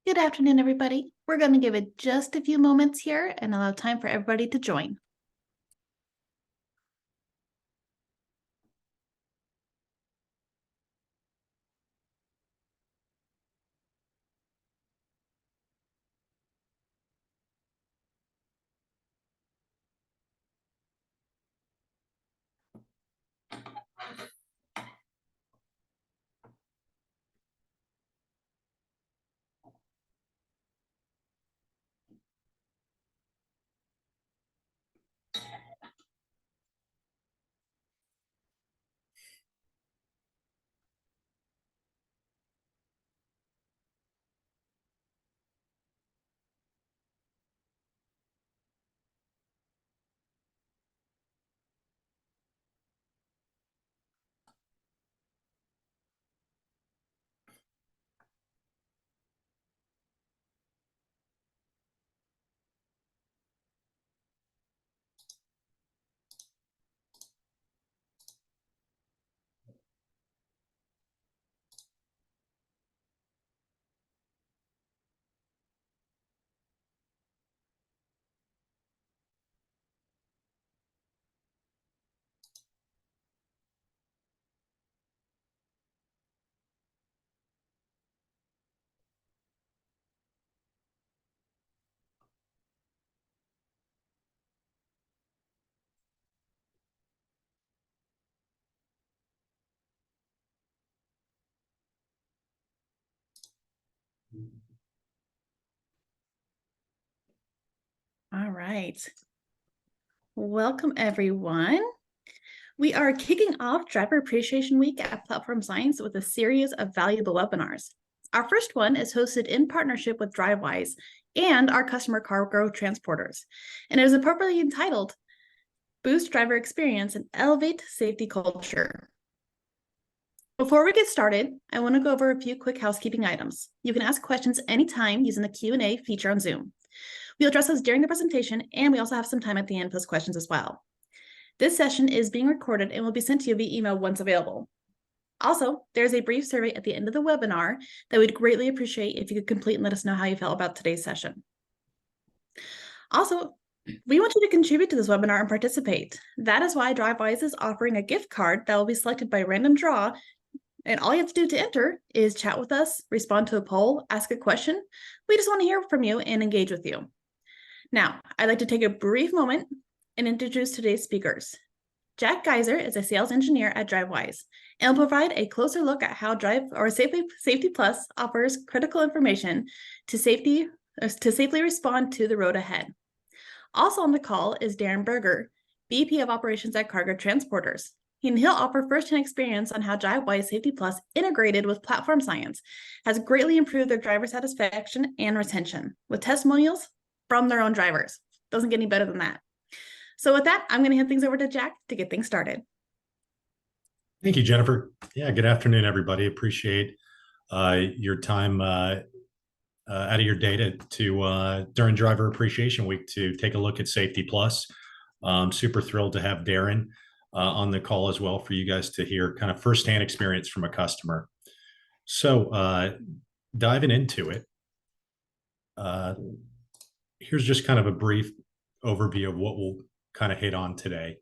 Good afternoon, everybody. We're going to give it just a few moments here and allow time for everybody to join. All right. Welcome, everyone. We are kicking off Driver Appreciation Week at Platform Science with a series of valuable webinars. Our first one is hosted in partnership with Drivewyze and our customer cargo transporters, and it is appropriately entitled Boost Driver Experience and Elevate Safety Culture. Before we get started, I want to go over a few quick housekeeping items. You can ask questions anytime using the Q&A feature on Zoom. We'll address those during the presentation, and we also have some time at the end for those questions as well. This session is being recorded and will be sent to you via email once available. Also, there's a brief survey at the end of the webinar that we'd greatly appreciate if you could complete and let us know how you felt about today's session. Also, we want you to contribute to this webinar and participate. That is why Drivewyze is offering a gift card that will be selected by random draw. And all you have to do to enter is chat with us, respond to a poll, ask a question. We just want to hear from you and engage with you. Now, I'd like to take a brief moment and introduce today's speakers. Jack Geiser is a sales engineer at Drivewyze and will provide a closer look at how Safety Plus offers critical information to safely respond to the road ahead. Also on the call is Darren Berger, VP of Operations at Cargo Transporters. He'll offer first-hand experience on how Drivewyze Safety Plus integrated with Platform Science has greatly improved their driver satisfaction and retention with testimonials from their own drivers. Doesn't get any better than that. So with that, I'm going to hand things over to Jack to get things started. Thank you, Jennifer. Yeah, good afternoon, everybody. Appreciate your time out of your day to during Driver Appreciation Week to take a look at Safety Plus. Super thrilled to have Darren on the call as well for you guys to hear kind of firsthand experience from a customer. So diving into it, here's just kind of a brief overview of what we'll kind of hit on today.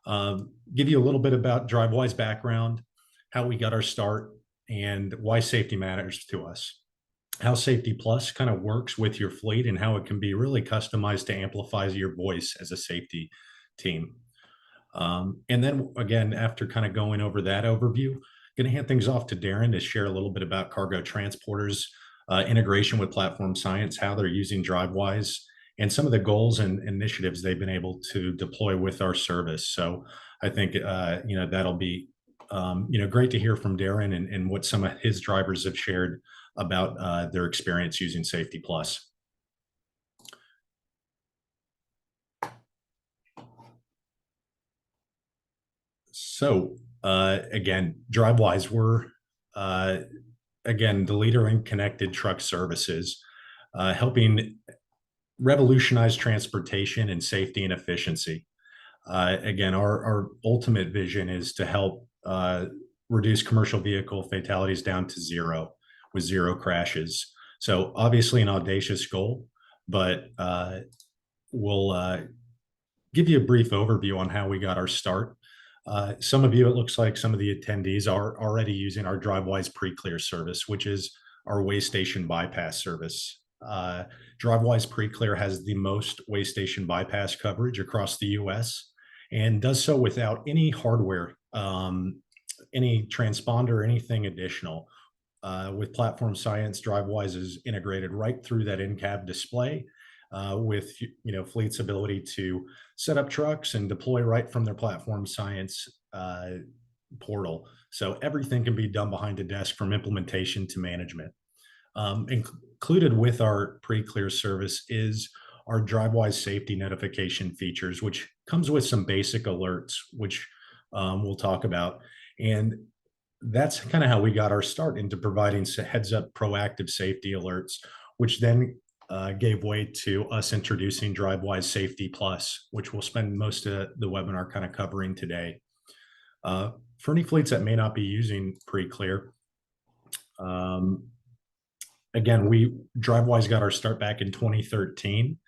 Give you a little bit about Drivewyze background, how we got our start, and why safety matters to us. How Safety Plus kind of works with your fleet and how it can be really customized to amplify your voice as a safety team. And then again, after kind of going over that overview, going to hand things off to Darren to share a little bit about cargo transporters, integration with Platform Science, how they're using Drivewyze, and some of the goals and initiatives they've been able to deploy with our service. So I think, that'll be, great to hear from Darren and what some of his drivers have shared about their experience using Safety Plus. So again, Drivewyze, we're again the leader in connected truck services, helping revolutionize transportation and safety and efficiency. Again, our ultimate vision is to help reduce commercial vehicle fatalities down to zero with zero crashes. So obviously an audacious goal, but we'll give you a brief overview on how we got our start. Some of you, it looks like some of the attendees are already using our Drivewyze pre-clear service, which is our way station bypass service. Drivewyze pre-clear has the most way station bypass coverage across the US and does so without any hardware, any transponder, anything additional. With platform science, Drivewyze is integrated right through that in-cab display with fleet's ability to set up trucks and deploy right from their platform science portal. So everything can be done behind a desk from implementation to management. Included with our pre-clear service is our Drivewyze safety notification features, which comes with some basic alerts, which we'll talk about. And that's kind of how we got our start into providing heads up proactive safety alerts, which then gave way to us introducing Drivewyze Safety Plus, which we'll spend most of the webinar kind of covering today. For any fleets that may not be using pre-clear, again, Drivewyze got our start back in 2013.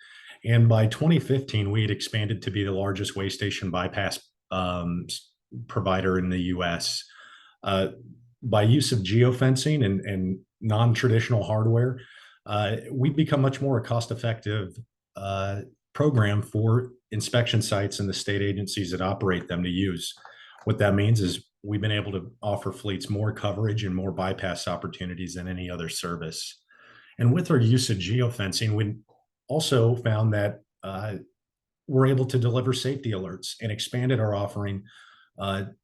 And by 2015, we had expanded to be the largest way station bypass provider in the US. By use of geofencing and non-traditional hardware, we've become much more a cost-effective program for inspection sites and the state agencies that operate them to use. What that means is we've been able to offer fleets more coverage and more bypass opportunities than any other service. And with our use of geofencing, we also found that we're able to deliver safety alerts and expanded our offering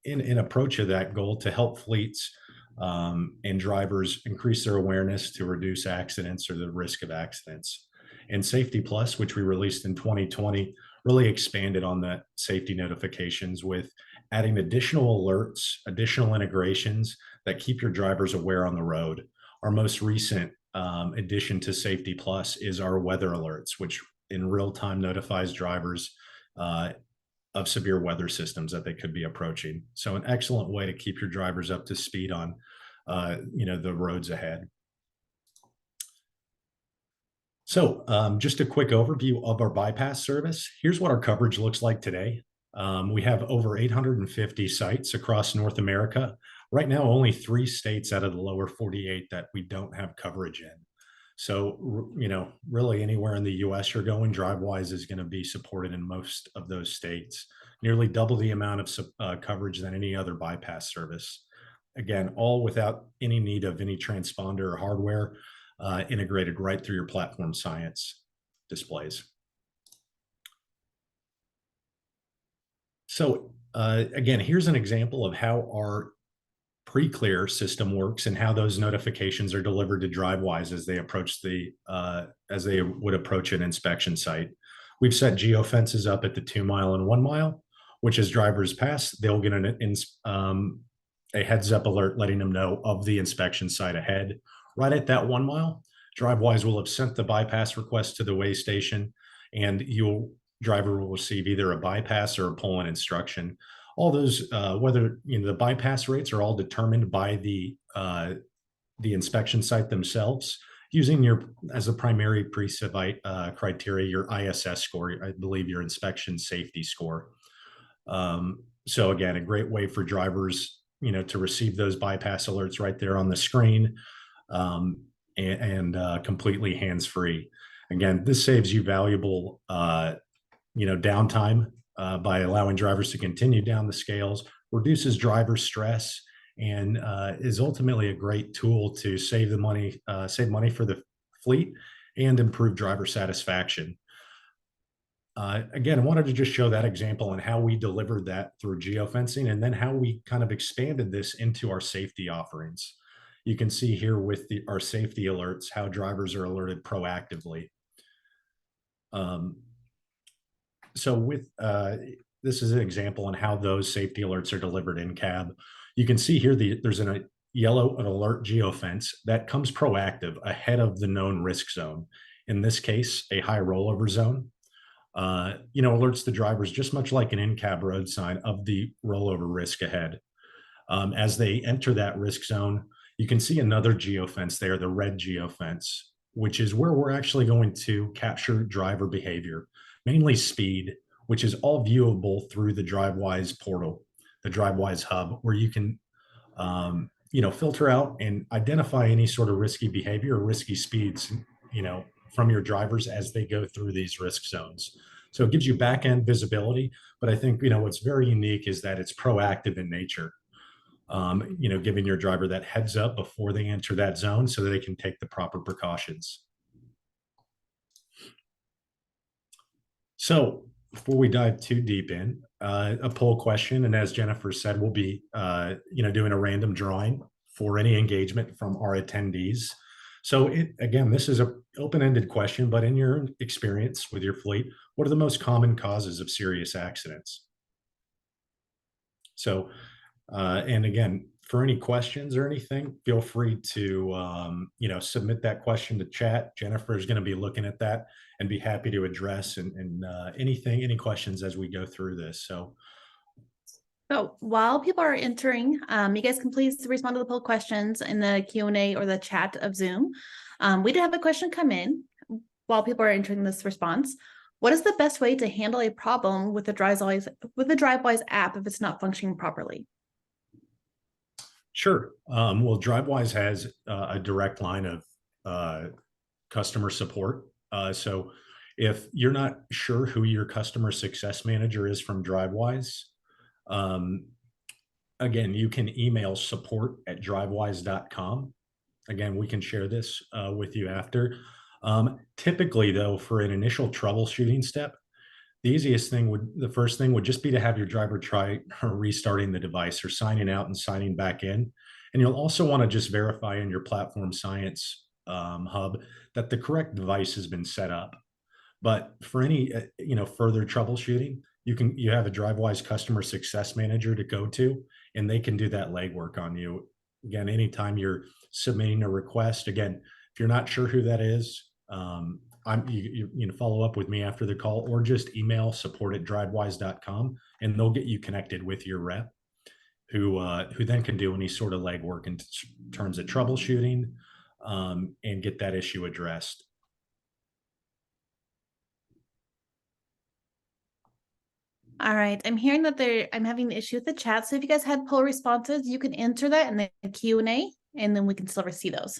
in approach of that goal to help fleets and drivers increase their awareness to reduce accidents or the risk of accidents. And Safety Plus, which we released in 2020, really expanded on that safety notifications with adding additional alerts, additional integrations that keep your drivers aware on the road. Our most recent addition to Safety Plus is our weather alerts, which in real time notifies drivers of severe weather systems that they could be approaching. So an excellent way to keep your drivers up to speed on the roads ahead. So just a quick overview of our bypass service. Here's what our coverage looks like today. We have over 850 sites across North America. Right now, only 3 states out of the lower 48 that we don't have coverage in. So, really anywhere in the US you're going, Drivewyze is going to be supported in most of those states, nearly double the amount of coverage than any other bypass service. Again, all without any need of any transponder or hardware, integrated right through your platform science displays. So again, here's an example of how our pre-clear system works and how those notifications are delivered to Drivewyze as they approach as they would approach an inspection site. We've set geofences up at the 2 mile and 1 mile, which as drivers pass, they'll get a heads up alert letting them know of the inspection site ahead. Right at that 1 mile, Drivewyze will have sent the bypass request to the way station, and driver will receive either a bypass or a pull-in instruction. All those, whether the bypass rates are all determined by the inspection site themselves, using as a primary pre-site criteria, your ISS score, I believe your inspection safety score. So again, a great way for drivers, to receive those bypass alerts right there on the screen, and completely hands-free. Again, this saves you valuable, downtime by allowing drivers to continue down the scales, reduces driver stress, and is ultimately a great tool to save money for the fleet and improve driver satisfaction. Again, I wanted to just show that example and how we delivered that through geofencing, and then how we kind of expanded this into our safety offerings. You can see here with our safety alerts, how drivers are alerted proactively. So this is an example on how those safety alerts are delivered in cab. You can see here there's a yellow alert geofence that comes proactive ahead of the known risk zone. In this case, a high rollover zone. Alerts the drivers just much like an in-cab road sign of the rollover risk ahead. As they enter that risk zone, you can see another geofence there, the red geofence. which is where we're actually going to capture driver behavior, mainly speed, which is all viewable through the Drivewyze portal, the Drivewyze hub, where you can filter out and identify any sort of risky behavior or risky speeds, from your drivers as they go through these risk zones. So it gives you back end visibility, but I think, what's very unique is that it's proactive in nature. Giving your driver that heads up before they enter that zone so that they can take the proper precautions. So before we dive too deep in, a poll question, and as Jennifer said, we'll be doing a random drawing for any engagement from our attendees. So again, this is an open-ended question, but in your experience with your fleet, what are the most common causes of serious accidents? So, and again, for any questions or anything, feel free to submit that question to chat. Jennifer is going to be looking at that and be happy to address and any questions as we go through this. So while people are entering, you guys can please respond to the poll questions in the Q&A or the chat of Zoom. We did have a question come in while people are entering this response. What is the best way to handle a problem with the Drivewyze app if it's not functioning properly? Sure. Well, Drivewyze has a direct line of customer support. So if you're not sure who your customer success manager is from Drivewyze, again, you can email support@drivewyze.com. Again, we can share this with you after. Typically, though, for an initial troubleshooting step, the first thing would just be to have your driver try restarting the device or signing out and signing back in. And you'll also want to just verify in your platform science hub that the correct device has been set up. But for any further troubleshooting, you have a Drivewyze customer success manager to go to, and they can do that legwork on you. Again, anytime you're submitting a request, again, if you're not sure who that is, you follow up with me after the call, or just email support@drivewyze.com, and they'll get you connected with your rep, who then can do any sort of legwork in terms of troubleshooting and get that issue addressed. All right, I'm hearing that I'm having the issue with the chat. So if you guys had poll responses, you can enter that in the Q&A, and then we can still see those.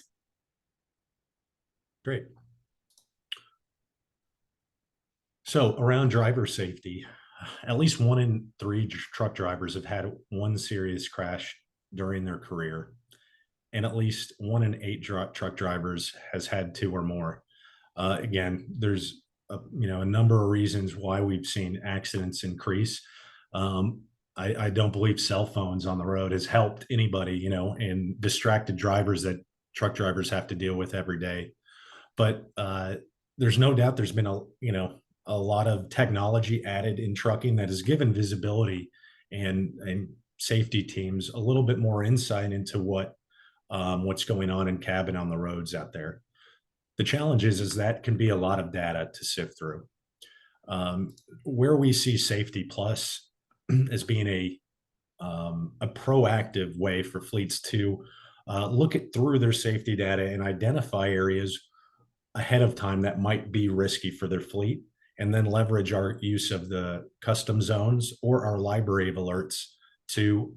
Great. So around driver safety, at least 1 in 3 truck drivers have had one serious crash during their career, and at least 1 in 8 truck drivers has had 2 or more. Again, there's a number of reasons why we've seen accidents increase. I don't believe cell phones on the road has helped anybody, and distracted drivers that truck drivers have to deal with every day. But there's no doubt there's been a lot of technology added in trucking that has given visibility and safety teams a little bit more insight into what's going on in cabin on the roads out there. The challenge is that can be a lot of data to sift through. Where we see Safety Plus as being a proactive way for fleets to look through their safety data and identify areas ahead of time that might be risky for their fleet, and then leverage our use of the custom zones or our library of alerts to,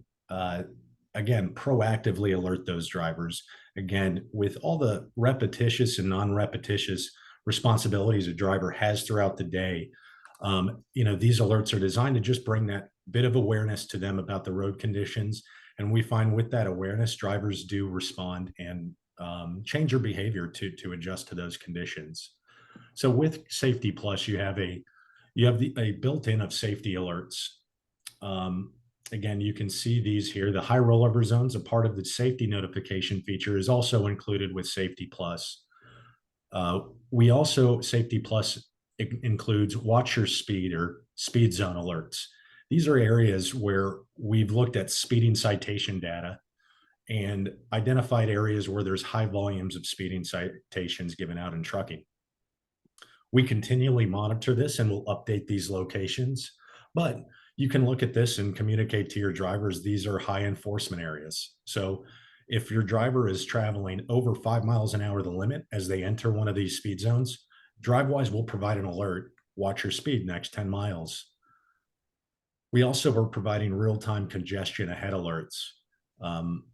again, proactively alert those drivers. Again, with all the repetitious and non-repetitious responsibilities a driver has throughout the day, these alerts are designed to just bring that bit of awareness to them about the road conditions. And we find with that awareness, drivers do respond and change their behavior to adjust to those conditions. So with Safety Plus, you have a built-in of safety alerts. Again, you can see these here. The high rollover zones, a part of the safety notification feature, is also included with Safety Plus. Safety Plus includes watch your speed or speed zone alerts. These are areas where we've looked at speeding citation data and identified areas where there's high volumes of speeding citations given out in trucking. We continually monitor this and we'll update these locations, but you can look at this and communicate to your drivers, these are high enforcement areas. So If your driver is traveling over 5 miles an hour, the limit, as they enter one of these speed zones, Drivewyze will provide an alert. Watch your speed next 10 miles. We also are providing real-time congestion ahead alerts, um,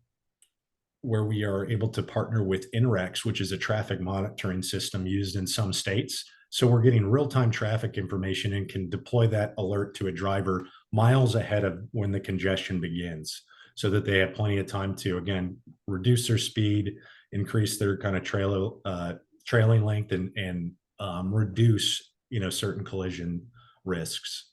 where we are able to partner with INREX, which is a traffic monitoring system used in some states. So we're getting real-time traffic information and can deploy that alert to a driver miles ahead of when the congestion begins, so that they have plenty of time to, again, reduce their speed, increase their kind of trailing length, and reduce, certain collision risks.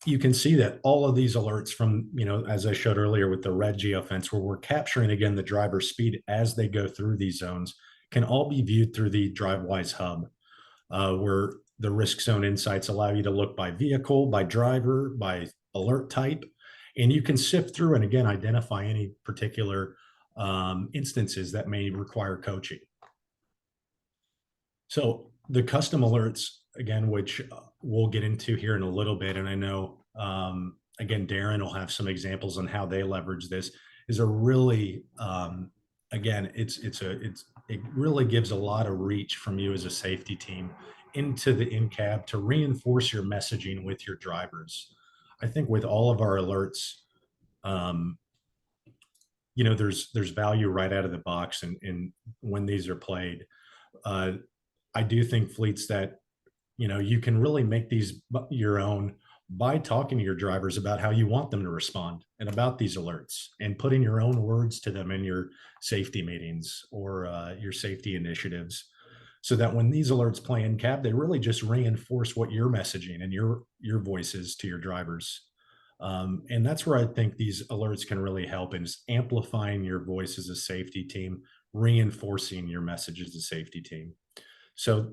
You can see that all of these alerts from, as I showed earlier with the red geofence, where we're capturing again the driver's speed as they go through these zones, can all be viewed through the Drivewyze hub, where the risk zone insights allow you to look by vehicle, by driver, by alert type, and you can sift through and again identify any particular instances that may require coaching. So the custom alerts, again, which we'll get into here in a little bit, and I know, again, Darren will have some examples on how they leverage this, is a really, again, it really gives a lot of reach from you as a safety team into the in-cab to reinforce your messaging with your drivers. I think with all of our alerts, there's value right out of the box, and when these are played. I do think fleets that, you can really make these your own by talking to your drivers about how you want them to respond and about these alerts, and putting your own words to them in your safety meetings or your safety initiatives, so that when these alerts play in cab, they really just reinforce what you're messaging and your voices to your drivers. And that's where I think these alerts can really help, in just amplifying your voice as a safety team, reinforcing your message as a safety team. So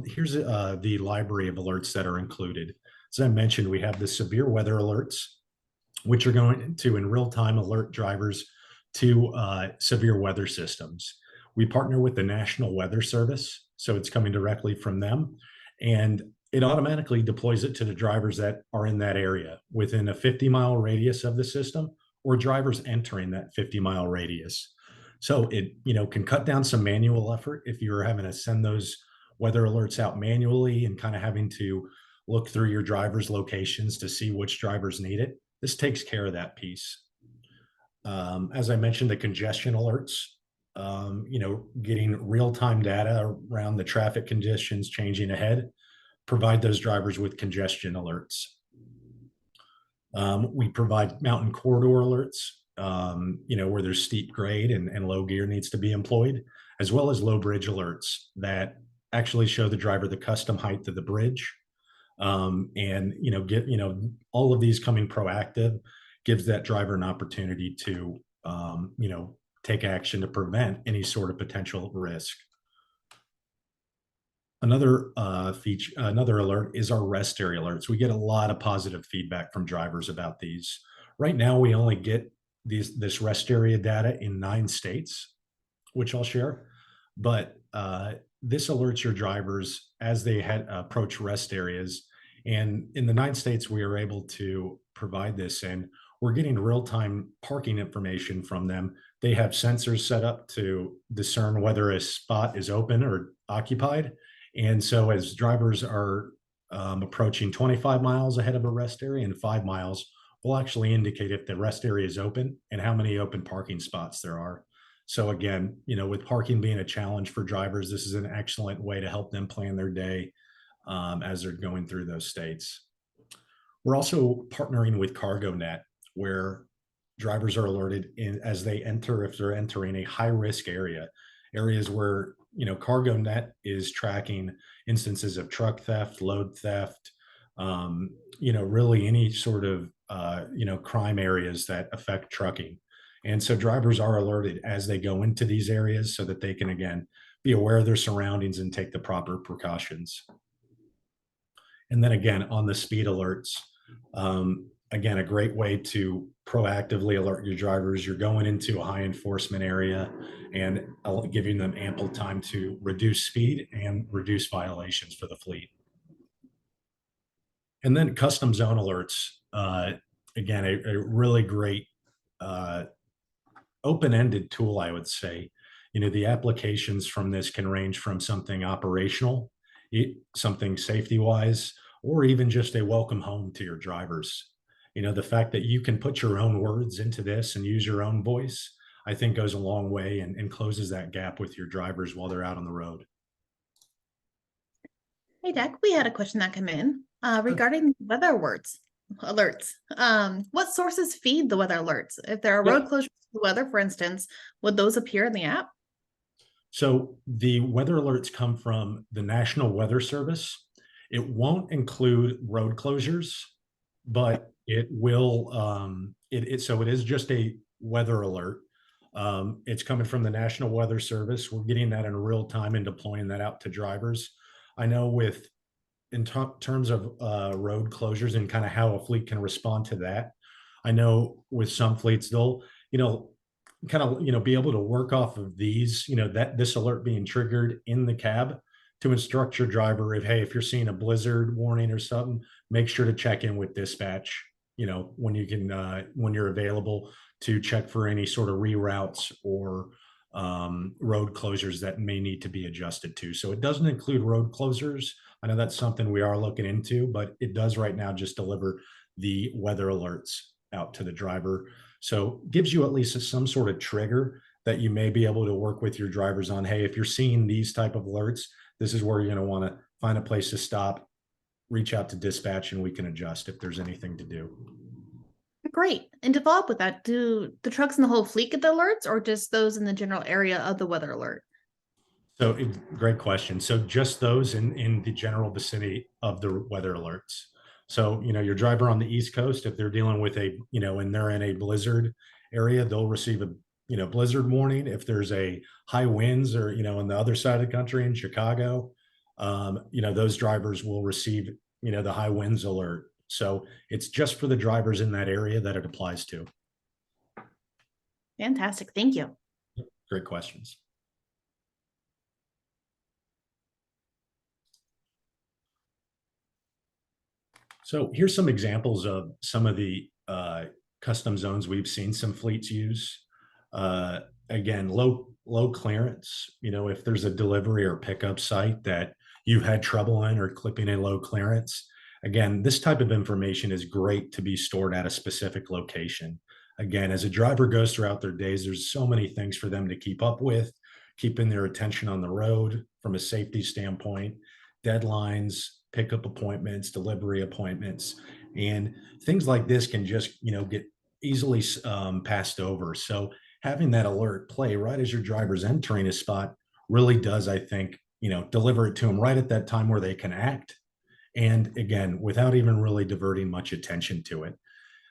here's the library of alerts that are included. As I mentioned, we have the severe weather alerts, which are going to in real time alert drivers to severe weather systems. We partner with the National Weather Service, so it's coming directly from them, and it automatically deploys it to the drivers that are in that area within a 50-mile radius of the system, or drivers entering that 50-mile radius. So it, can cut down some manual effort if you're having to send those weather alerts out manually and kind of having to look through your driver's locations to see which drivers need it. This takes care of that piece. As I mentioned, the congestion alerts, getting real-time data around the traffic conditions changing ahead, provide those drivers with congestion alerts. We provide mountain corridor alerts, where there's steep grade and low gear needs to be employed, as well as low bridge alerts that actually show the driver the custom height of the bridge. And, all of these coming proactive gives that driver an opportunity to, take action to prevent any sort of potential risk. Another another alert is our rest area alerts. We get a lot of positive feedback from drivers about these. Right now, we only get this rest area data in 9 states, which I'll share. But this alerts your drivers as they approach rest areas. And in the 9 states, we are able to provide this, and we're getting real-time parking information from them. They have sensors set up to discern whether a spot is open or occupied. And so as drivers are approaching 25 miles ahead of a rest area and 5 miles, we'll actually indicate if the rest area is open and how many open parking spots there are. So again, with parking being a challenge for drivers, this is an excellent way to help them plan their day as they're going through those states. We're also partnering with CargoNet, where drivers are alerted as they enter, if they're entering a high risk areas where, CargoNet is tracking instances of truck theft, load theft, really any sort of, crime areas that affect trucking. And so drivers are alerted as they go into these areas so that they can, again, be aware of their surroundings and take the proper precautions. And then again, on the speed alerts, again, a great way to proactively alert your drivers. You're going into a high enforcement area and giving them ample time to reduce speed and reduce violations for the fleet. And then custom zone alerts, again, a really great uh, open-ended tool, I would say. The applications from this can range from something operational, something safety-wise, or even just a welcome home to your drivers. The fact that you can put your own words into this and use your own voice, I think goes a long way and closes that gap with your drivers while they're out on the road. Hey, Deck, we had a question that came in regarding weather alerts. What sources feed the weather alerts? If there are Yep. road closures to the weather, for instance, would those appear in the app? So the weather alerts come from the National Weather Service. It won't include road closures, but it will. So it is just a weather alert. It's coming from the National Weather Service. We're getting that in real time and deploying that out to drivers. I know with terms of road closures and kind of how a fleet can respond to that. I know with some fleets, they'll, kind of, be able to work off of these, that this alert being triggered in the cab to instruct your driver if, hey, if you're seeing a blizzard warning or something, make sure to check in with dispatch, when you're available to check for any sort of reroutes or road closures that may need to be adjusted to. So it doesn't include road closures. I know that's something we are looking into, but it does right now just deliver the weather alerts out to the driver. So gives you at least some sort of trigger that you may be able to work with your drivers on. Hey, if you're seeing these type of alerts, this is where you're going to want to find a place to stop, reach out to dispatch, and we can adjust if there's anything to do. Great. And to follow up with that, do the trucks in the whole fleet get the alerts or just those in the general area of the weather alert? So great question. So just those in the general vicinity of the weather alerts. So, your driver on the East Coast, if they're dealing with and they're in a blizzard area, they'll receive a, blizzard warning. If there's a high winds or, on the other side of the country in Chicago, those drivers will receive, the high winds alert. So it's just for the drivers in that area that it applies to. Fantastic. Thank you. Great questions. So here's some examples of some of the custom zones we've seen some fleets use. Again, low clearance. If there's a delivery or pickup site that you've had trouble in or clipping a low clearance, again, this type of information is great to be stored at a specific location. Again, as a driver goes throughout their days, there's so many things for them to keep up with, keeping their attention on the road from a safety standpoint, deadlines, pickup appointments, delivery appointments, and things like this can just, get easily passed over. So having that alert play right as your driver's entering a spot really does, I think, deliver it to them right at that time where they can act. And again, without even really diverting much attention to it.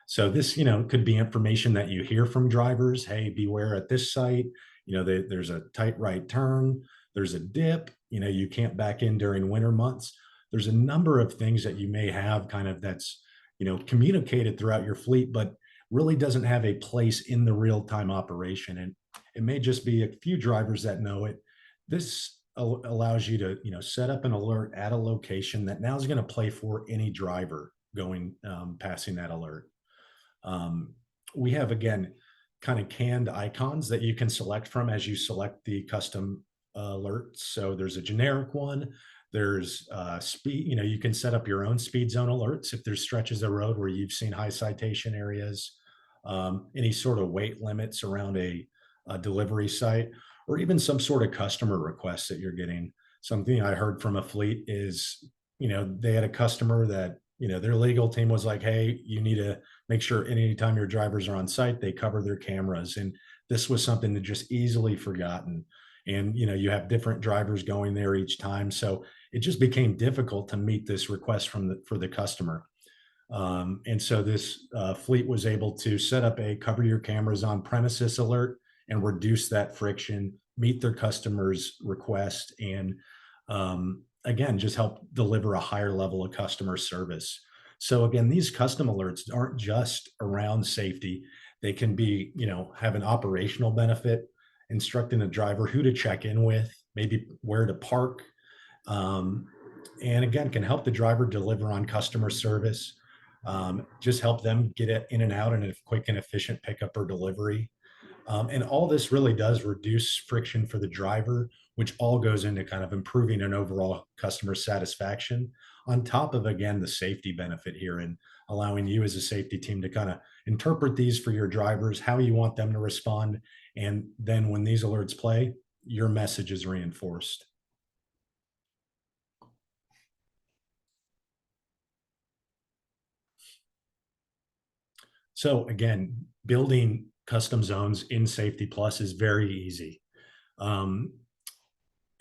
So this, could be information that you hear from drivers. Hey, beware at this site. There's a tight right turn. There's a dip. You can't back in during winter months. There's a number of things that you may have kind of that's, communicated throughout your fleet, but really doesn't have a place in the real-time operation. And it may just be a few drivers that know it. This allows you to, set up an alert at a location that now is going to play for any driver going passing that alert. We have, again, kind of canned icons that you can select from as you select the custom alerts. So there's a generic one. There's speed, you can set up your own speed zone alerts if there's stretches of road where you've seen high citation areas, any sort of weight limits around a delivery site, or even some sort of customer requests that you're getting. Something I heard from a fleet is, they had a customer that, their legal team was like, hey, you need to make sure anytime your drivers are on site, they cover their cameras. And this was something that just easily forgotten. And, you have different drivers going there each time. So it just became difficult to meet this request for the customer. And so this fleet was able to set up a cover your cameras on premises alert and reduce that friction, meet their customers' request, and again, just help deliver a higher level of customer service. So again, these custom alerts aren't just around safety. They can be, have an operational benefit, instructing a driver who to check in with, maybe where to park, and again, can help the driver deliver on customer service. just help them get it in and out in a quick and efficient pickup or delivery. And all this really does reduce friction for the driver, which all goes into kind of improving an overall customer satisfaction, on top of, again, the safety benefit here and allowing you as a safety team to kind of interpret these for your drivers, how you want them to respond. And then when these alerts play, your message is reinforced. So again, building custom zones in Safety Plus is very easy. Um,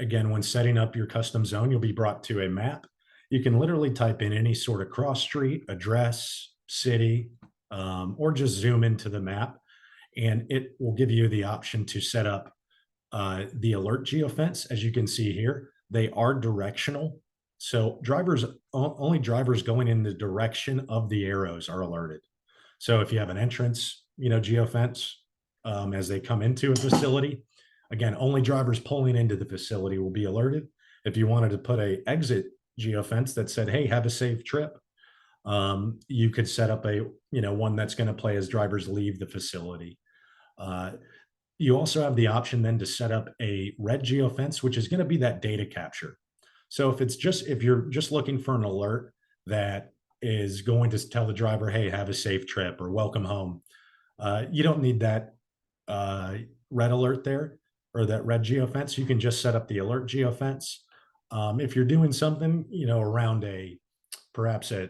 Again, when setting up your custom zone, you'll be brought to a map. You can literally type in any sort of cross street, address, city, or just zoom into the map, and it will give you the option to set up the alert geofence. As you can see here, they are directional. So only drivers going in the direction of the arrows are alerted. So if you have an entrance, geofence, as they come into a facility, again, only drivers pulling into the facility will be alerted. If you wanted to put a exit geofence that said, "Hey, have a safe trip," you could set up one that's going to play as drivers leave the facility. Uh, you also have the option then to set up a red geofence, which is going to be that data capture. So if you're just looking for an alert that is going to tell the driver, "Hey, have a safe trip," or "Welcome home," you don't need that uh, red alert there, or that red geofence. You can just set up the alert geofence. If you're doing something, around perhaps a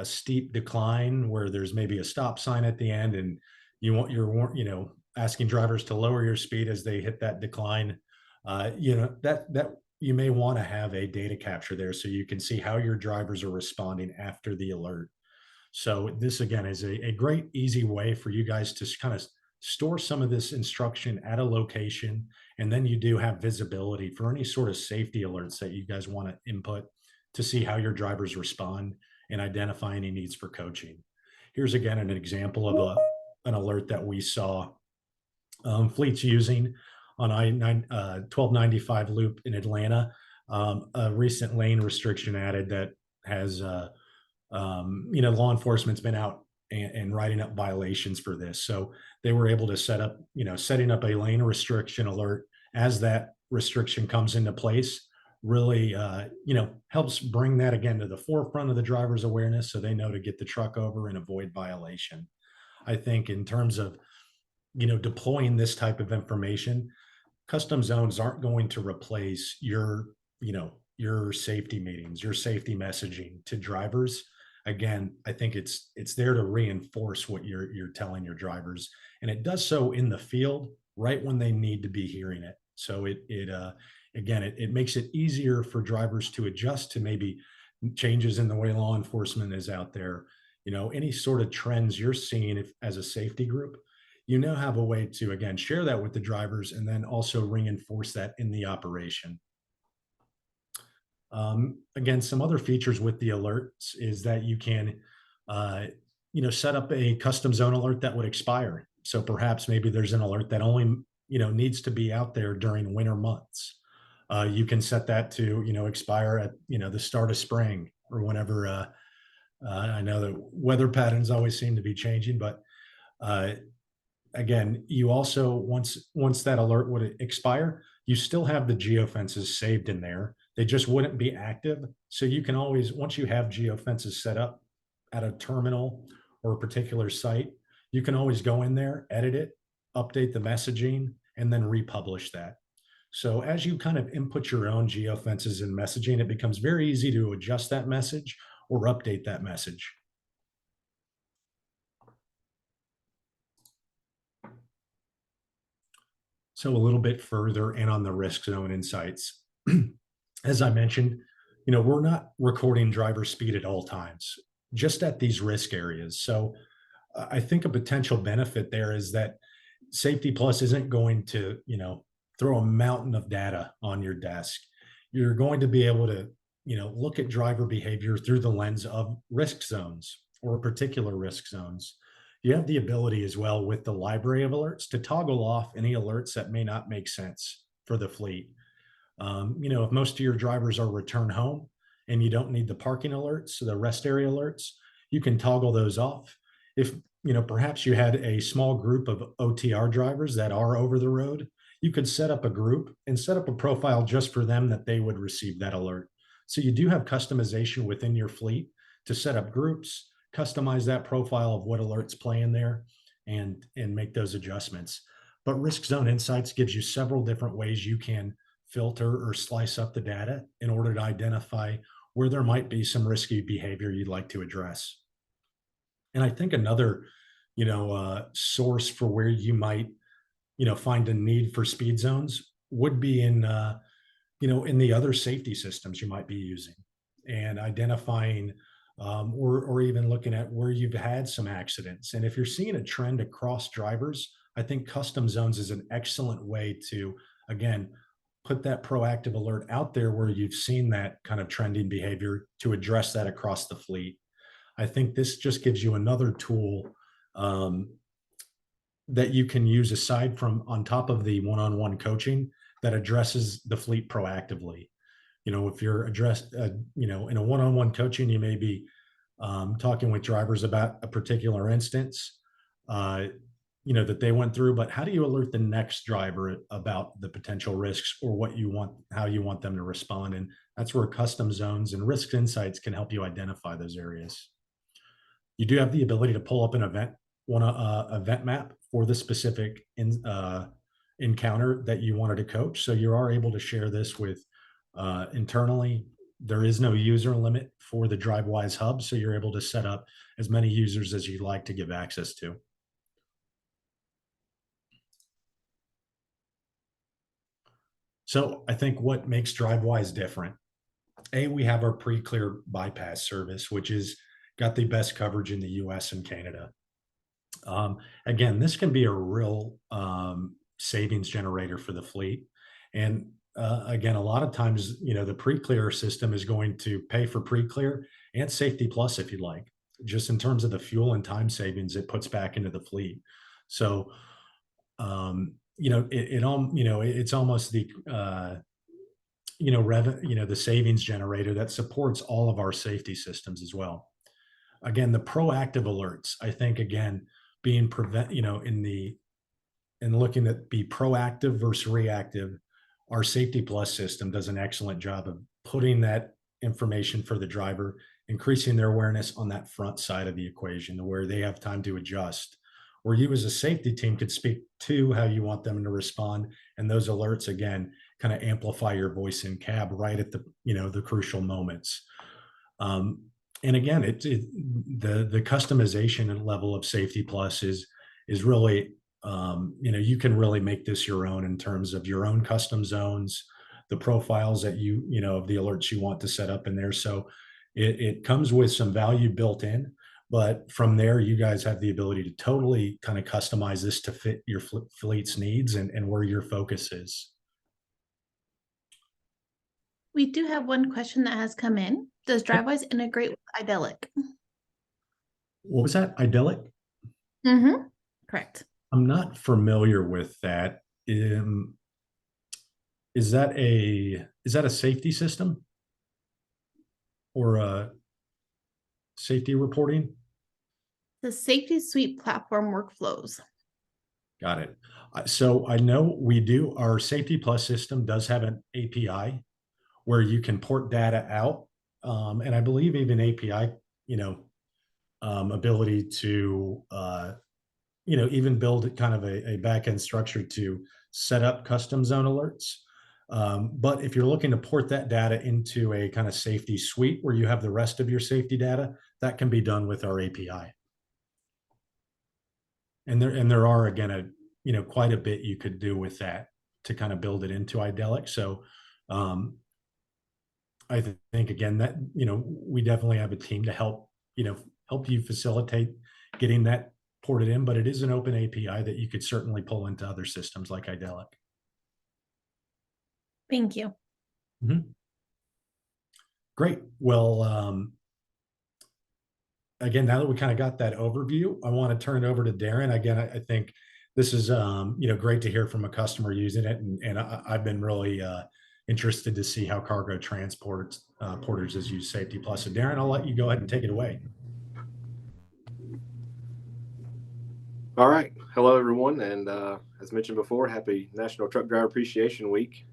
steep decline where there's maybe a stop sign at the end, and you're asking drivers to lower your speed as they hit that decline, that you may want to have a data capture there so you can see how your drivers are responding after the alert. So this again is a great easy way for you guys to kind of store some of this instruction at a location, and then you do have visibility for any sort of safety alerts that you guys want to input to see how your drivers respond and identify any needs for coaching. Here's again an example of an alert that we saw fleets using on I-9 1295 loop in Atlanta. A recent lane restriction added that has law enforcement's been out and writing up violations for this. So they were able to setting up a lane restriction alert as that restriction comes into place really, helps bring that again to the forefront of the driver's awareness so they know to get the truck over and avoid violation. I think in terms of, deploying this type of information, custom zones aren't going to replace your safety meetings, your safety messaging to drivers. Again, I think it's there to reinforce what you're telling your drivers, and it does so in the field right when they need to be hearing it. So it makes it easier for drivers to adjust to maybe changes in the way law enforcement is out there. Any sort of trends you're seeing as a safety group, have a way to, again, share that with the drivers and then also reinforce that in the operation. Again, some other features with the alerts is that you can, set up a custom zone alert that would expire. So perhaps maybe there's an alert that only, needs to be out there during winter months. You can set that to, expire at, the start of spring or whenever. I know that weather patterns always seem to be changing, but again, you also once that alert would expire, you still have the geofences saved in there. They just wouldn't be active. So you can always, once you have geofences set up at a terminal or a particular site, you can always go in there, edit it, update the messaging, and then republish that. So as you kind of input your own geofences and messaging, it becomes very easy to adjust that message or update that message. So a little bit further in on the risk zone insights. As I mentioned, we're not recording driver speed at all times, just at these risk areas. So I think a potential benefit there is that Safety Plus isn't going to, throw a mountain of data on your desk. You're going to be able to, look at driver behavior through the lens of risk zones or particular risk zones. You have the ability as well with the library of alerts to toggle off any alerts that may not make sense for the fleet. If most of your drivers are return home and you don't need the parking alerts, so the rest area alerts, you can toggle those off. If perhaps you had a small group of OTR drivers that are over the road, you could set up a group and set up a profile just for them that they would receive that alert. So you do have customization within your fleet to set up groups, customize that profile of what alerts play in there, and make those adjustments. But Risk Zone Insights gives you several different ways you can filter or slice up the data in order to identify where there might be some risky behavior you'd like to address. And I think another, source for where you might, find a need for speed zones would be in the other safety systems you might be using, and identifying or even looking at where you've had some accidents. And if you're seeing a trend across drivers, I think custom zones is an excellent way to, again, put that proactive alert out there where you've seen that kind of trending behavior to address that across the fleet. I think this just gives you another tool um, that you can use aside from on top of the one-on-one coaching that addresses the fleet proactively. If you're addressed, in a one-on-one coaching, you may be talking with drivers about a particular instance, that they went through, but how do you alert the next driver about the potential risks or how you want them to respond? And that's where custom zones and risk insights can help you identify those areas. You do have the ability to pull up an event map for the specific encounter that you wanted to coach. So you are able to share this with internally. There is no user limit for the Drivewyze hub, so you're able to set up as many users as you'd like to give access to. So I think what makes Drivewyze different, we have our pre-clear bypass service, which is got the best coverage in the US and Canada. Again, this can be a real savings generator for the fleet. And again, a lot of times, the pre-clear system is going to pay for pre-clear and safety plus, if you like, just in terms of the fuel and time savings it puts back into the fleet. So, it's almost the, the savings generator that supports all of our safety systems as well. Again, the proactive alerts, I think, again, being looking at be proactive versus reactive, our Safety Plus system does an excellent job of putting that information for the driver, increasing their awareness on that front side of the equation to where they have time to adjust, where you as a safety team could speak to how you want them to respond. And those alerts, again, kind of amplify your voice in cab right at the crucial moments. And again, the customization and level of Safety Plus is really, you can really make this your own in terms of your own custom zones, the profiles that of the alerts you want to set up in there. So it comes with some value built in, but from there, you guys have the ability to totally kind of customize this to fit your fleet's needs and where your focus is. We do have one question that has come in. Does Drivewyze integrate with Idyllic? What was that? Idyllic? Mm-hmm. Correct. I'm not familiar with that. Is that a safety system or a safety reporting? The Safety Suite platform workflows. Got it. So I know we do. Our Safety Plus system does have an API where you can port data out, and I believe even API, ability to even build kind of a backend structure to set up custom zone alerts. But if you're looking to port that data into a kind of safety suite where you have the rest of your safety data, that can be done with our API. And there are, again, quite a bit you could do with that to kind of build it into Idyllic. So I think, again, that, we definitely have a team to help you facilitate getting that ported in, but it is an open API that you could certainly pull into other systems like Idyllic. Thank you. Mm-hmm. Great. Well, again, now that we kind of got that overview, I want to turn it over to Darren. Again, I think this is, great to hear from a customer using it. And I've been really interested to see how cargo porters has used Safety Plus. So Darren, I'll let you go ahead and take it away. All right. Hello, everyone. And as mentioned before, happy National Truck Driver Appreciation Week.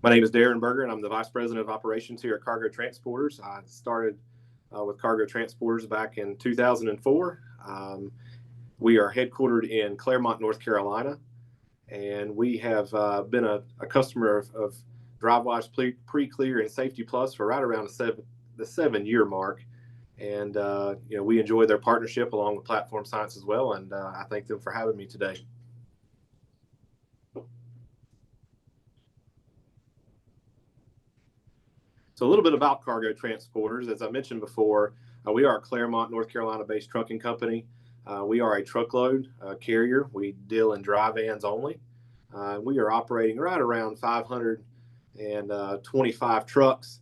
My name is Darren Berger, and I'm the Vice President of Operations here at Cargo Transporters. I started with Cargo Transporters back in 2004. We are headquartered in Claremont, North Carolina, and we have been a customer of Drivewyze Pre-Clear and Safety Plus for right around the 7-year mark. And we enjoy their partnership along with Platform Science as well. And I thank them for having me today. So a little bit about Cargo Transporters. As I mentioned before, we are a Claremont, North Carolina-based trucking company. We are a truckload carrier. We deal in dry vans only. We are operating right around 525 trucks,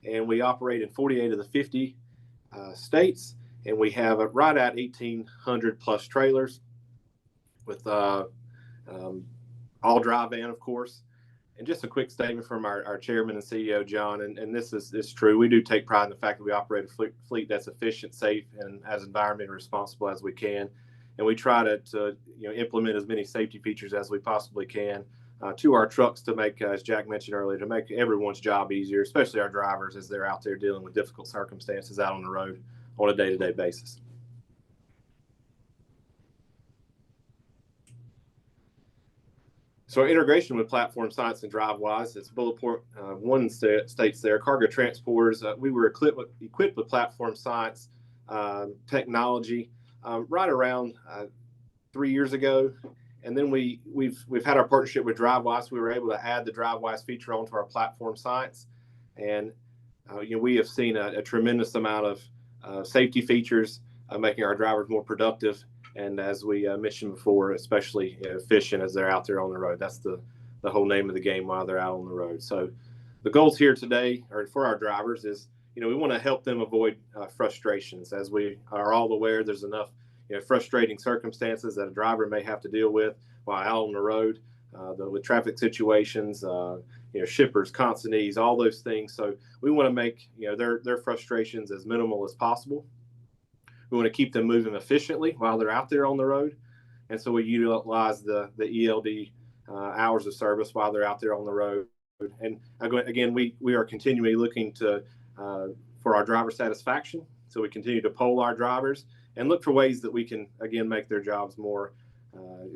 and we operate in 48 of the 50 states. And we have right at 1,800 plus trailers with all dry van, of course. And just a quick statement from our chairman and CEO, John, and this is true. We do take pride in the fact that we operate a fleet that's efficient, safe, and as environmentally responsible as we can. And we try to implement as many safety features as we possibly can to our trucks to make, as Jack mentioned earlier, to make everyone's job easier, especially our drivers as they're out there dealing with difficult circumstances out on the road on a day-to-day basis. So our integration with Platform Science and Drivewyze, it's bullet point one states there, Cargo Transporters. We were equipped with Platform Science technology right around 3 years ago. And then we've had our partnership with Drivewyze. We were able to add the Drivewyze feature onto our Platform Science. And we have seen a tremendous amount of safety features, making our drivers more productive. And as we mentioned before, especially efficient as they're out there on the road. That's the whole name of the game while they're out on the road. So the goals here today, or for our drivers, is we want to help them avoid frustrations. As we are all aware, there's enough frustrating circumstances that a driver may have to deal with while out on the road, with traffic situations, shippers, consignees, all those things. So we want to make their frustrations as minimal as possible. We want to keep them moving efficiently while they're out there on the road. And so we utilize the ELD hours of service while they're out there on the road. And again, we are continually looking for our driver satisfaction. So we continue to poll our drivers and look for ways that we can, again, make their jobs more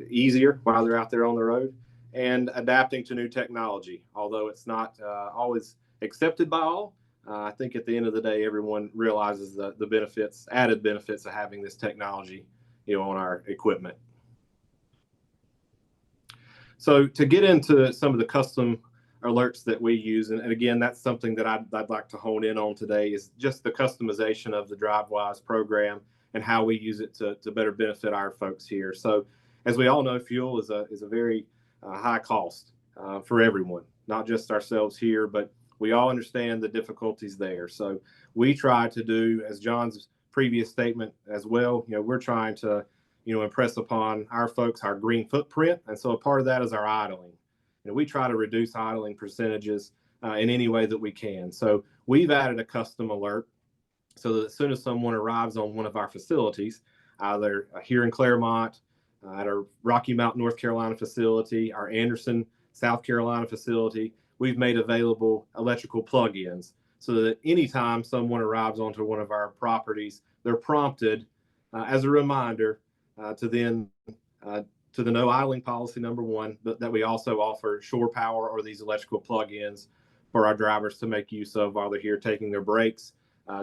easier while they're out there on the road, and adapting to new technology. Although it's not always accepted by all, I think at the end of the day, everyone realizes the added benefits of having this technology, on our equipment. So to get into some of the custom alerts that we use, and again, that's something that I'd like to hone in on today, is just the customization of the Drivewyze program and how we use it to better benefit our folks here. So as we all know, fuel is a very high cost for everyone, not just ourselves here, but we all understand the difficulties there. So we try to do, as John's previous statement as well, we're trying to, impress upon our folks our green footprint. And so a part of that is our idling. We try to reduce idling percentages in any way that we can. So we've added a custom alert so that as soon as someone arrives on one of our facilities, either here in Claremont, at our Rocky Mount, North Carolina facility, our Anderson, South Carolina facility, we've made available electrical plug-ins so that anytime someone arrives onto one of our properties, they're prompted as a reminder to the no idling policy, number one, but that we also offer shore power or these electrical plug-ins for our drivers to make use of while they're here taking their breaks,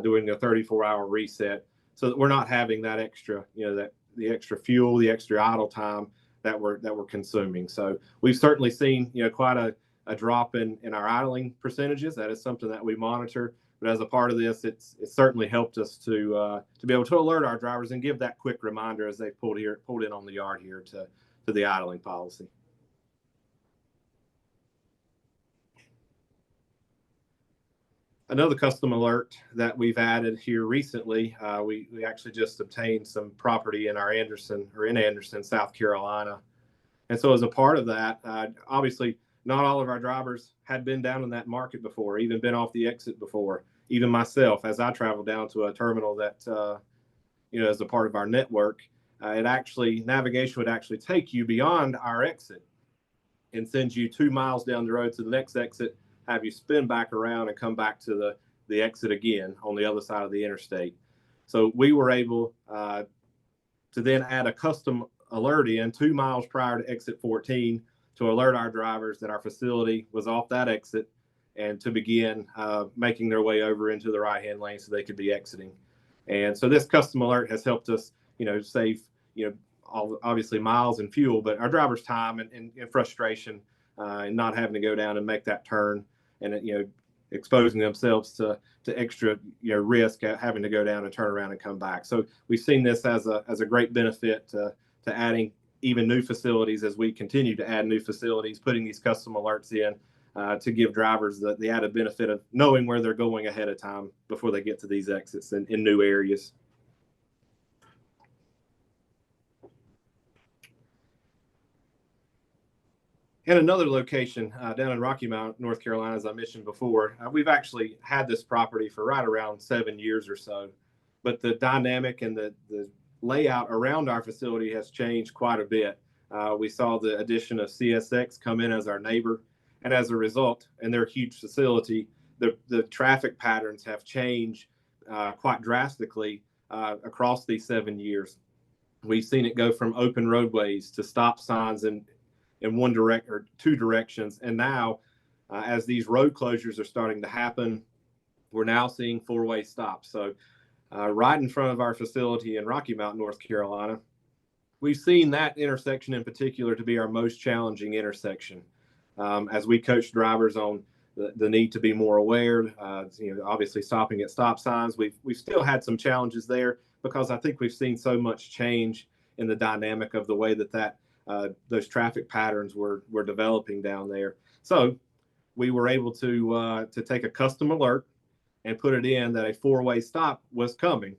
doing a 34-hour reset, so that we're not having that extra, the extra fuel, the extra idle time that we're consuming. So we've certainly seen, quite a drop in our idling percentages. That is something that we monitor. But as a part of this, it's certainly helped us to be able to alert our drivers and give that quick reminder as they pulled in on the yard here to the idling policy. Another custom alert that we've added here recently, we actually just obtained some property in Anderson, South Carolina. And so as a part of that, obviously not all of our drivers had been down in that market before, even been off the exit before. Even myself, as I traveled down to a terminal that, as a part of our network, navigation would actually take you beyond our exit and send you 2 miles down the road to the next exit, have you spin back around and come back to the exit again on the other side of the interstate. So we were able to then add a custom alert in 2 miles prior to exit 14 to alert our drivers that our facility was off that exit and to begin making their way over into the right-hand lane so they could be exiting. And so this custom alert has helped us, save, obviously miles and fuel, but our drivers' time and frustration and not having to go down and make that turn and, exposing themselves to extra, risk at having to go down and turn around and come back. So we've seen this as a great benefit to adding even new facilities as we continue to add new facilities, putting these custom alerts in to give drivers the added benefit of knowing where they're going ahead of time before they get to these exits in new areas. In another location down in Rocky Mount, North Carolina, as I mentioned before, we've actually had this property for right around 7 years or so, but the dynamic and the layout around our facility has changed quite a bit. We saw the addition of CSX come in as our neighbor, and as a result, in their huge facility, the traffic patterns have changed quite drastically across these 7 years. We've seen it go from open roadways to stop signs in one direct or two directions. And now, as these road closures are starting to happen, we're now seeing four-way stops. So right in front of our facility in Rocky Mount, North Carolina, we've seen that intersection in particular to be our most challenging intersection. As we coach drivers on the need to be more aware, obviously stopping at stop signs, we've still had some challenges there because I think we've seen so much change in the dynamic of the way that those traffic patterns were developing down there. So we were able to take a custom alert and put it in that a four-way stop was coming.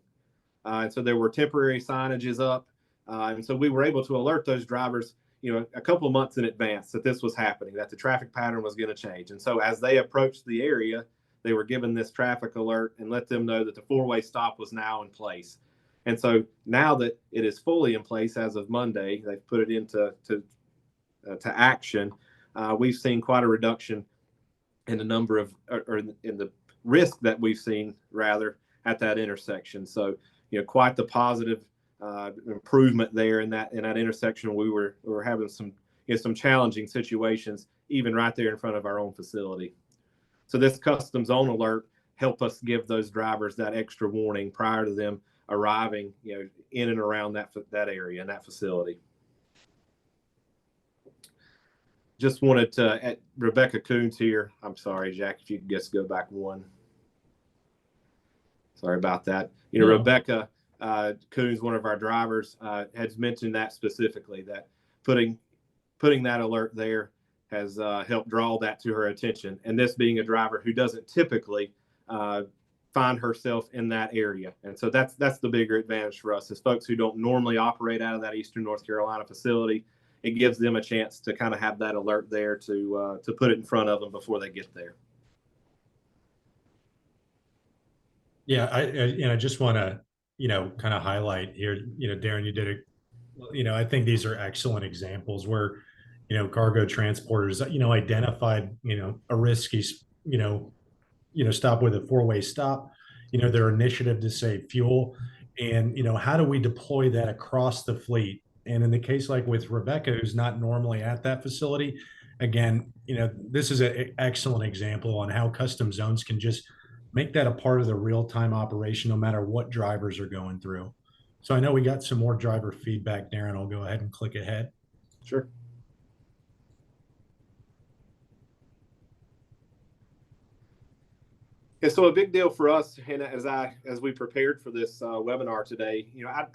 And so there were temporary signages up. And so we were able to alert those drivers, a couple of months in advance that this was happening, that the traffic pattern was going to change. And so as they approached the area, they were given this traffic alert and let them know that the four-way stop was now in place. And so now that it is fully in place as of Monday, they've put it into action. We've seen quite a reduction in the number of, or in the risk that we've seen rather at that intersection. So, quite the positive improvement there in that intersection. We were having some challenging situations even right there in front of our own facility. So this custom zone alert help us give those drivers that extra warning prior to them arriving, in and around that area and that facility. Just wanted to, Rebecca Coons here. I'm sorry, Jack, if you could just go back one. Sorry about that. No. Rebecca Coons, one of our drivers, has mentioned that specifically, that putting that alert there has helped draw that to her attention. And this being a driver who doesn't typically find herself in that area. And so that's the bigger advantage for us, is folks who don't normally operate out of that Eastern North Carolina facility. It gives them a chance to kind of have that alert there to put it in front of them before they get there. Yeah, I just want to, kind of highlight here, Darren, you did I think these are excellent examples where, cargo transporters, identified, a risky, stop with a four-way stop, their initiative to save fuel, and, how do we deploy that across the fleet? And in the case like with Rebecca, who's not normally at that facility, again, this is an excellent example on how custom zones can just make that a part of the real-time operation, no matter what drivers are going through. So I know we got some more driver feedback, Darren. I'll go ahead and click ahead. Sure. And so a big deal for us, and as we prepared for this webinar today,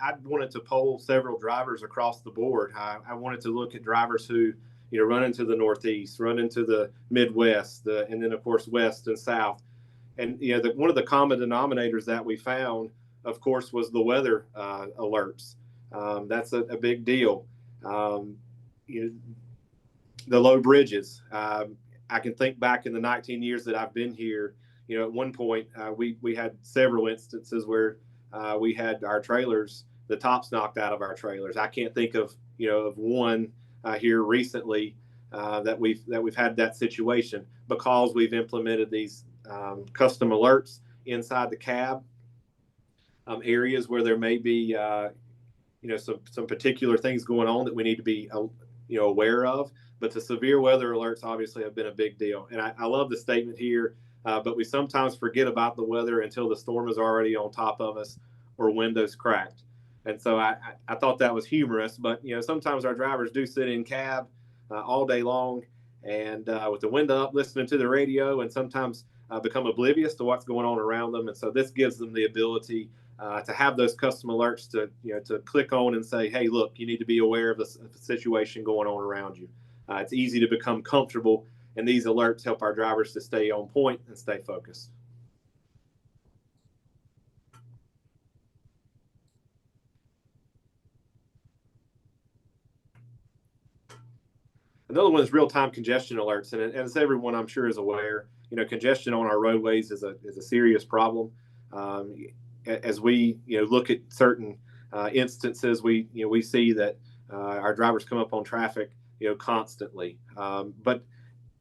I wanted to poll several drivers across the board. I wanted to look at drivers who, run into the Northeast, run into the Midwest, and then of course West and South. And one of the common denominators that we found, of course, was the weather alerts. That's a big deal. The low bridges. I can think back in the 19 years that I've been here. At one point we had several instances where we had our trailers the tops knocked out of our trailers. I can't think of of one here recently that we've had that situation because we've implemented these custom alerts inside the cab areas where there may be some particular things going on that we need to be aware of. But the severe weather alerts obviously have been a big deal, and I love the statement here. But we sometimes forget about the weather until the storm is already on top of us or windows cracked. And so I thought that was humorous, but sometimes our drivers do sit in cab all day long and with the window up listening to the radio, and sometimes become oblivious to what's going on around them. And so this gives them the ability to have those custom alerts to click on and say, hey, look, you need to be aware of the situation going on around you. It's easy to become comfortable, and these alerts help our drivers to stay on point and stay focused. Another one is real-time congestion alerts, and as everyone I'm sure is aware, congestion on our roadways is a serious problem. As we look at certain instances, we see that our drivers come up on traffic constantly, but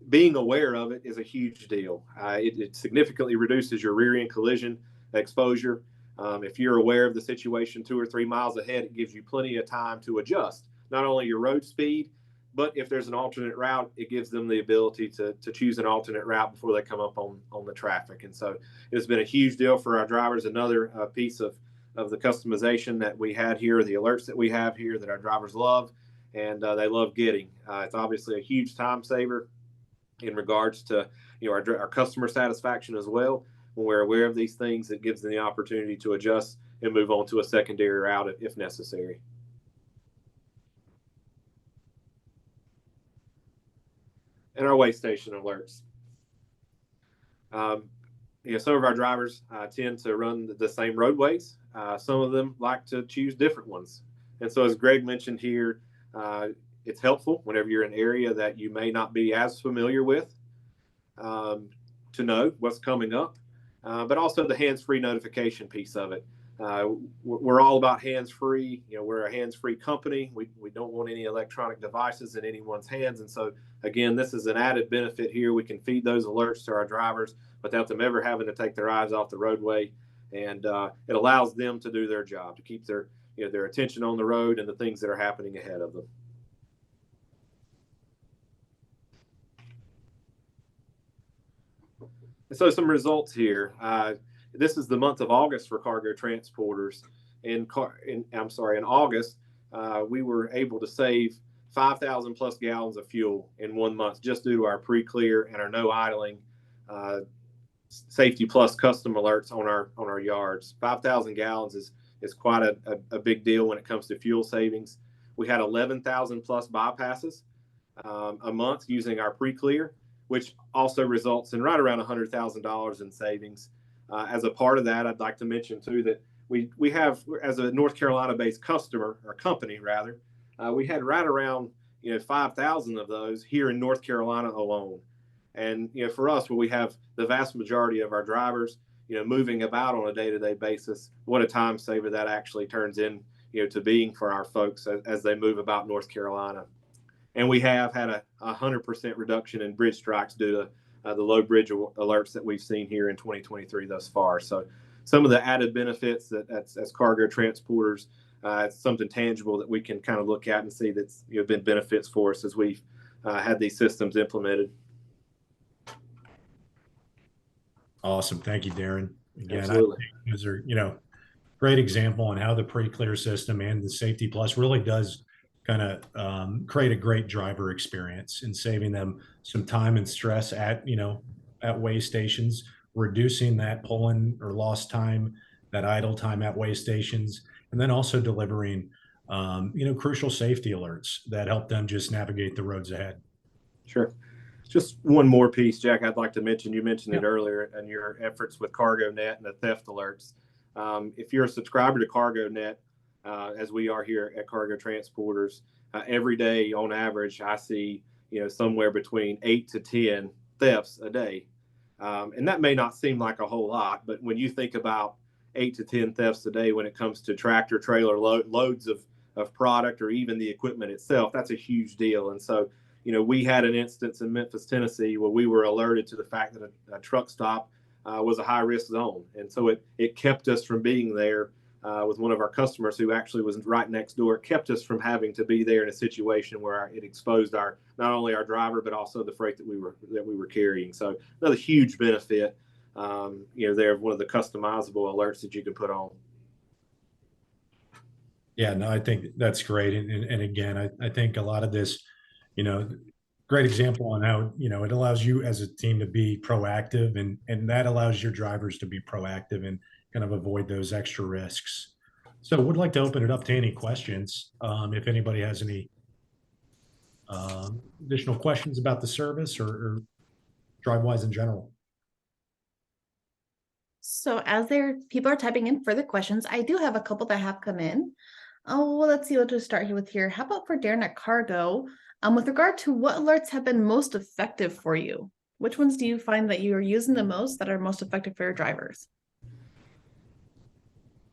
being aware of it is a huge deal. It significantly reduces your rear end collision exposure. If you're aware of the situation 2 or 3 miles ahead, it gives you plenty of time to adjust not only your road speed, but if there's an alternate route, it gives them the ability to choose an alternate route before they come up on the traffic. And so it's been a huge deal for our drivers. Another piece of the customization that we had here, the alerts that we have here that our drivers love, and they love getting. It's obviously a huge time saver in regards to our customer satisfaction as well. When we're aware of these things, it gives them the opportunity to adjust and move on to a secondary route if necessary. And our way station alerts. Some of our drivers tend to run the same roadways. Some of them like to choose different ones. And so as Greg mentioned here, it's helpful whenever you're in an area that you may not be as familiar with to know what's coming up, but also the hands-free notification piece of it. We're all about hands-free. We're a hands-free company. We don't want any electronic devices in anyone's hands. And so, again, this is an added benefit here. We can feed those alerts to our drivers without them ever having to take their eyes off the roadway. And it allows them to do their job, to keep their attention on the road and the things that are happening ahead of them. And so some results here. This is the month of August for cargo transporters. In August, we were able to save 5,000 plus gallons of fuel in 1 month just due to our pre-clear and our no idling safety plus custom alerts on our yards. 5,000 gallons is quite a big deal when it comes to fuel savings. We had 11,000 plus bypasses a month using our pre-clear, which also results in right around $100,000 in savings. As a part of that, I'd like to mention too that we have, as a North Carolina-based customer or company rather, we had right around 5,000 of those here in North Carolina alone. And for us, where we have the vast majority of our drivers moving about on a day-to-day basis, what a time saver that actually turns in to being for our folks as they move about North Carolina. And we have had a 100% reduction in bridge strikes due to the low bridge alerts that we've seen here in 2023 thus far. So some of the added benefits that as cargo transporters, it's something tangible that we can kind of look at and see that's been benefits for us as we've had these systems implemented. Awesome. Thank you, Darren. Again, Absolutely. I think those are, great example on how the pre-clear system and the Safety Plus really does kind of create a great driver experience and saving them some time and stress at way stations, reducing that pull-in or lost time, that idle time at way stations, and then also delivering crucial safety alerts that help them just navigate the roads ahead. Sure. Just one more piece, Jack, I'd like to mention. You mentioned it earlier in your efforts with CargoNet and the theft alerts. If you're a subscriber to CargoNet, as we are here at Cargo Transporters, every day on average, I see somewhere between 8 to 10 thefts a day. And that may not seem like a whole lot, but when you think about 8 to 10 thefts a day when it comes to tractor trailer loads of product or even the equipment itself. That's a huge deal. And so, we had an instance in Memphis, Tennessee, where we were alerted to the fact that a truck stop was a high risk zone. And so it kept us from being there with one of our customers who actually was right next door. It kept us from having to be there in a situation where it exposed not only our driver, but also the freight that we were carrying. So another huge benefit, there, one of the customizable alerts that you can put on. Yeah, no, I think that's great. And again, I think a lot of this, great example on how, it allows you as a team to be proactive, and that allows your drivers to be proactive and kind of avoid those extra risks. So would like to open it up to any questions. If anybody has any additional questions about the service or Drivewyze in general. So as people are typing in further questions, I do have a couple that have come in. Oh, well, let's see. We'll just start here with here. How about for Darren at Cargo? With regard to what alerts have been most effective for you? Which ones do you find that you are using the most that are most effective for your drivers?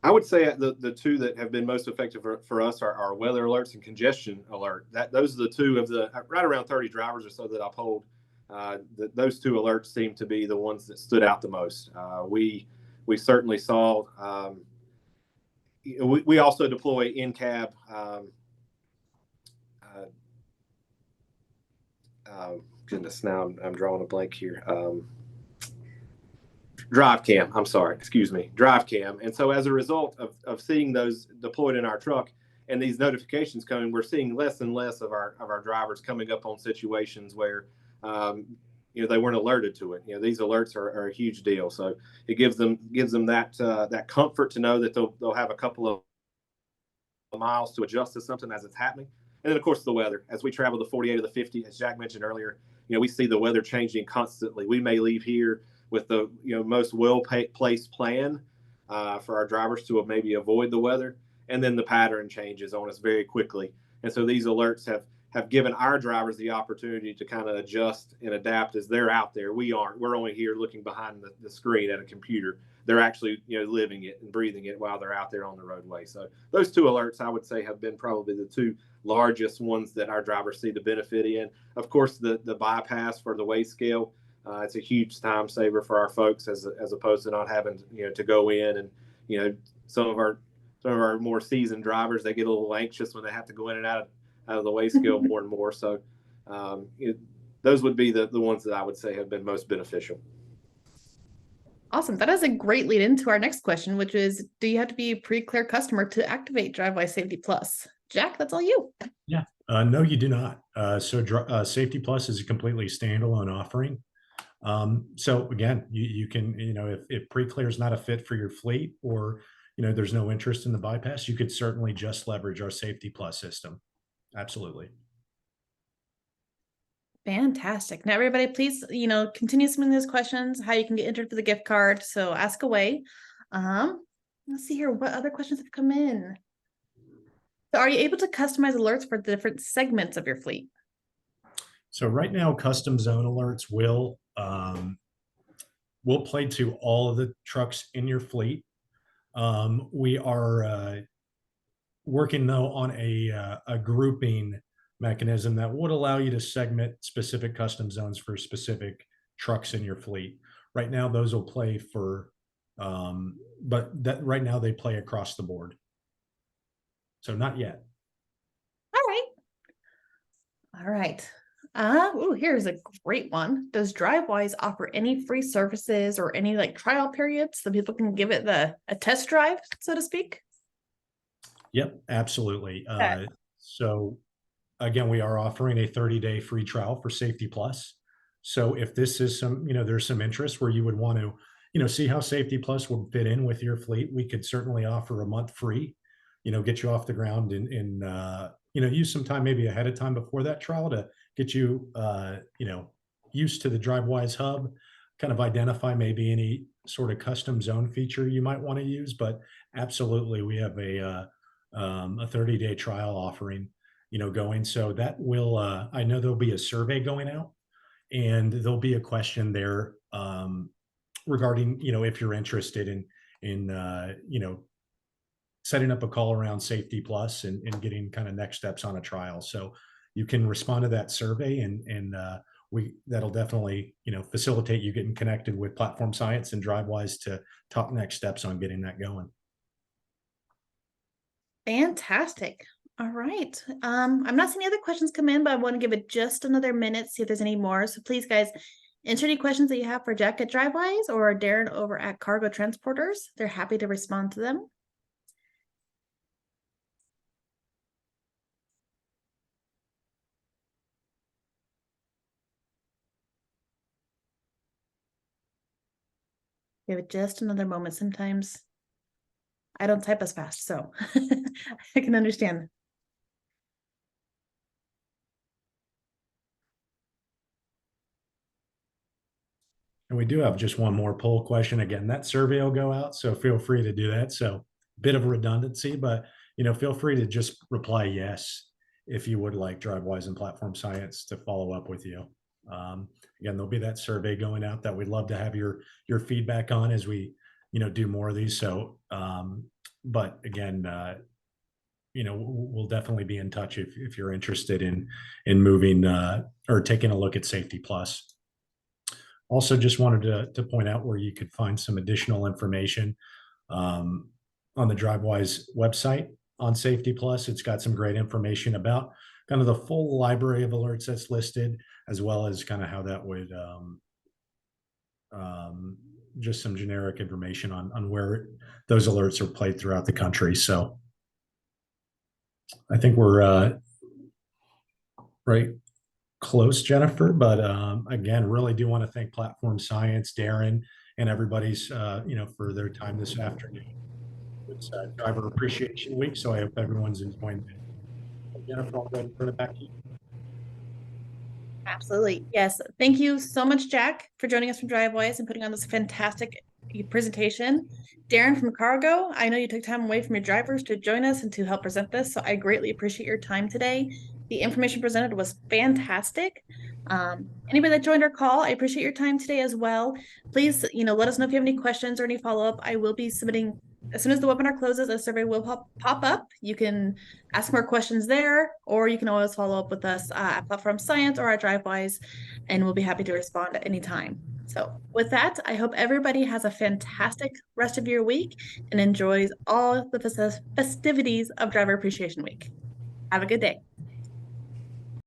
I would say the two that have been most effective for us are weather alerts and congestion alert. Those are the two of the right around 30 drivers or so that I polled. Those two alerts seem to be the ones that stood out the most. We certainly saw. We also deploy in-cab. Goodness, now I'm drawing a blank here. Drive cam. I'm sorry. Excuse me. Drive cam. And so as a result of seeing those deployed in our truck and these notifications coming, we're seeing less and less of our drivers coming up on situations where they weren't alerted to it. These alerts are a huge deal. So it gives them that comfort to know that they'll have a couple of miles to adjust to something as it's happening. And then of course the weather. As we travel the 48 or the 50, as Jack mentioned earlier, we see the weather changing constantly. We may leave here with the most well-placed plan for our drivers to maybe avoid the weather, and then the pattern changes on us very quickly. And so these alerts have given our drivers the opportunity to kind of adjust and adapt as they're out there. We aren't. We're only here looking behind the screen at a computer. They're actually living it and breathing it while they're out there on the roadway. So those two alerts, I would say, have been probably the two largest ones that our drivers see the benefit in. Of course, the bypass for the weigh scale. It's a huge time saver for our folks as opposed to not having to go in, and some of our more seasoned drivers, they get a little anxious when they have to go in and out of the weigh scale more and more. So those would be the ones that I would say have been most beneficial. Awesome. That is a great lead into our next question, which is, do you have to be a pre-clear customer to activate Drivewyze Safety Plus? Jack, that's all you. Yeah, no, you do not. So Safety Plus is a completely standalone offering. So again, you can, if pre-clear is not a fit for your fleet, or, there's no interest in the bypass, you could certainly just leverage our Safety Plus system. Absolutely. Fantastic. Now, everybody, please, continue submitting those questions, how you can get entered for the gift card. So ask away. Let's see here. What other questions have come in? So are you able to customize alerts for the different segments of your fleet? So right now, custom zone alerts will play to all of the trucks in your fleet. We are working though on a grouping mechanism that would allow you to segment specific custom zones for specific trucks in your fleet. Right now, those will play for, but that right now they play across the board. So not yet. All right. Here's a great one. Does Drivewyze offer any free services or any trial periods so people can give it a test drive, so to speak? Yep, absolutely. Okay. So again, we are offering a 30-day free trial for Safety Plus. So if this is there's some interest where you would want to, see how Safety Plus would fit in with your fleet, we could certainly offer a month free, get you off the ground and use some time maybe ahead of time before that trial to get you, used to the Drivewyze hub, kind of identify maybe any sort of custom zone feature you might want to use. But absolutely, we have a 30-day trial offering, going. So that will, I know there'll be a survey going out, and there'll be a question there regarding, if you're interested in in setting up a call around Safety Plus and getting kind of next steps on a trial. So you can respond to that survey, and that'll definitely facilitate you getting connected with Platform Science and Drivewyze to talk next steps on getting that going. Fantastic. All right. I'm not seeing any other questions come in, but I want to give it just another minute, see if there's any more. So please, guys, enter any questions that you have for Jack at Drivewyze or Darren over at Cargo Transporters. They're happy to respond to them. Give it just another moment. Sometimes I don't type as fast, so I can understand. And we do have just one more poll question. Again, that survey will go out, so feel free to do that. So bit of a redundancy, but feel free to just reply yes if you would like Drivewyze and Platform Science to follow up with you. Again, there'll be that survey going out that we'd love to have your feedback on as we do more of these. So but again, we'll definitely be in touch if you're interested in moving or taking a look at Safety Plus. Also, just wanted to point out where you could find some additional information on the Drivewyze website on Safety Plus. It's got some great information about kind of the full library of alerts that's listed, as well as kind of how that would just some generic information on where those alerts are played throughout the country. So I think we're right close, Jennifer, but again, really do want to thank Platform Science, Darren, and everybody's for their time this afternoon. It's Driver Appreciation Week, so I hope everyone's enjoying it. Jennifer, I'll go ahead and turn it back to you. Absolutely. Yes. Thank you so much, Jack, for joining us from Drivewyze and putting on this fantastic presentation. Darren from Cargo, I know you took time away from your drivers to join us and to help present this, so I greatly appreciate your time today. The information presented was fantastic. Anybody that joined our call, I appreciate your time today as well. Please, let us know if you have any questions or any follow-up. I will be submitting as soon as the webinar closes, a survey will pop up. You can ask more questions there, or you can always follow up with us at Platform Science or at Drivewyze, and we'll be happy to respond at any time. So with that, I hope everybody has a fantastic rest of your week and enjoys all the festivities of Driver Appreciation Week. Have a good day.